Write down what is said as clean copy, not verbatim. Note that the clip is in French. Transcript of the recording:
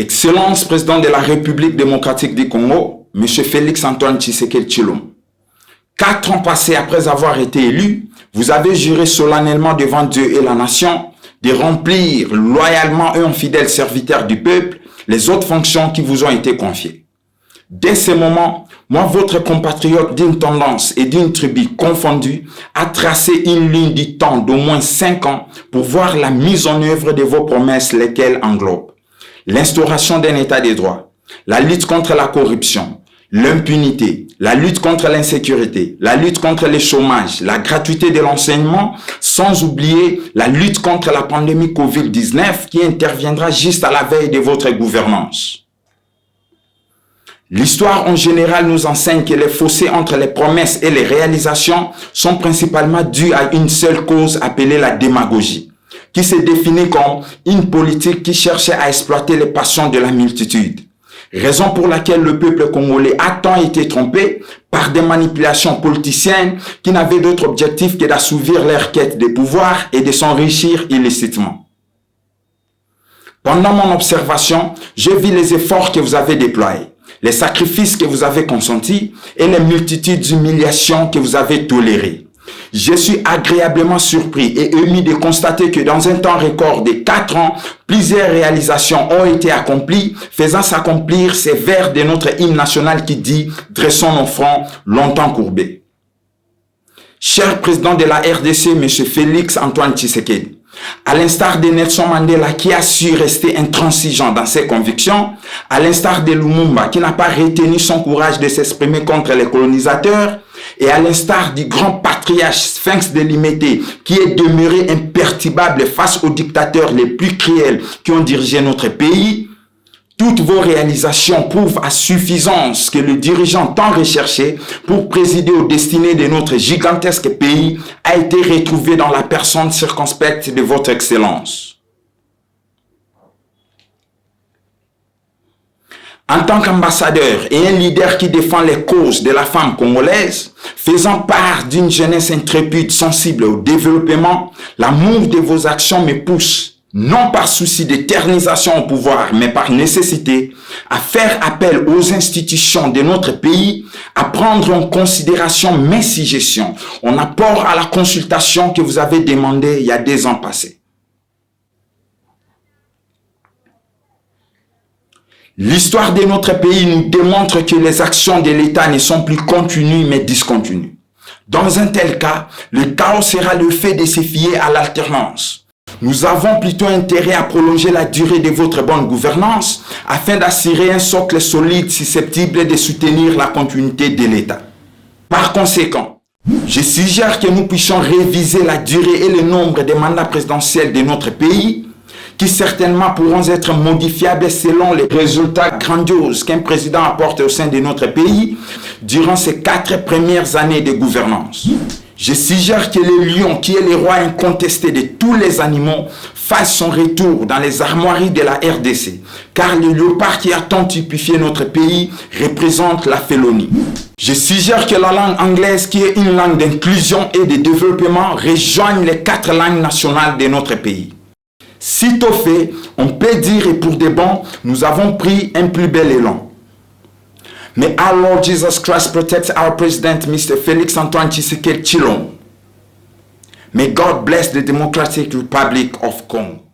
Excellence président de la République démocratique du Congo, M. Félix Antoine Tshisekedi Tshilombo. 4 ans passés après avoir été élu, vous avez juré solennellement devant Dieu et la nation de remplir loyalement et en fidèle serviteur du peuple les autres fonctions qui vous ont été confiées. Dès ce moment, moi, votre compatriote d'une tendance et d'une tribu confondue, a tracé une ligne du temps d'au moins 5 ans pour voir la mise en œuvre de vos promesses, lesquelles englobent l'instauration d'un état de droit, la lutte contre la corruption, l'impunité, la lutte contre l'insécurité, la lutte contre le chômage, la gratuité de l'enseignement, sans oublier la lutte contre la pandémie Covid-19 qui interviendra juste à la veille de votre gouvernance. L'histoire en général nous enseigne que les fossés entre les promesses et les réalisations sont principalement dus à une seule cause appelée la démagogie, qui se définit comme une politique qui cherchait à exploiter les passions de la multitude. Raison pour laquelle le peuple congolais a tant été trompé par des manipulations politiciennes qui n'avaient d'autre objectif que d'assouvir leur quête de pouvoir et de s'enrichir illicitement. Pendant mon observation, je vis les efforts que vous avez déployés, les sacrifices que vous avez consentis et les multitudes d'humiliations que vous avez tolérées. Je suis agréablement surpris et ému de constater que dans un temps record de 4 ans, plusieurs réalisations ont été accomplies, faisant s'accomplir ces vers de notre hymne national qui dit « Dressons nos fronts longtemps courbés ». Cher président de la RDC, M. Félix Antoine Tshisekedi, à l'instar de Nelson Mandela qui a su rester intransigeant dans ses convictions, à l'instar de Lumumba qui n'a pas retenu son courage de s'exprimer contre les colonisateurs, et à l'instar du grand patriarche Sphinx de Limete qui est demeuré imperturbable face aux dictateurs les plus cruels qui ont dirigé notre pays, toutes vos réalisations prouvent à suffisance que le dirigeant tant recherché pour présider aux destinées de notre gigantesque pays a été retrouvé dans la personne circonspecte de votre excellence. En tant qu'ambassadeur et un leader qui défend les causes de la femme congolaise, faisant part d'une jeunesse intrépide sensible au développement, l'amour de vos actions me pousse, non par souci d'éternisation au pouvoir, mais par nécessité, à faire appel aux institutions de notre pays, à prendre en considération mes suggestions en apport à la consultation que vous avez demandée il y a 2 ans passés. L'histoire de notre pays nous démontre que les actions de l'État ne sont plus continues mais discontinues. Dans un tel cas, le chaos sera le fait de se fier à l'alternance. Nous avons plutôt intérêt à prolonger la durée de votre bonne gouvernance afin d'assurer un socle solide susceptible de soutenir la continuité de l'État. Par conséquent, je suggère que nous puissions réviser la durée et le nombre des mandats présidentiels de notre pays qui certainement pourront être modifiables selon les résultats grandioses qu'un président apporte au sein de notre pays durant ses 4 premières années de gouvernance. Je suggère que le lion, qui est le roi incontesté de tous les animaux, fasse son retour dans les armoiries de la RDC, car le léopard qui a tant typifié notre pays représente la félonie. Je suggère que la langue anglaise, qui est une langue d'inclusion et de développement, rejoigne les 4 langues nationales de notre pays. Sitôt fait, on peut dire, et pour de bon, nous avons pris un plus bel élan. May our Lord Jesus Christ protect our President, Mr. Félix Antoine Tshisekedi Tshilombo. May God bless the Democratic Republic of Congo.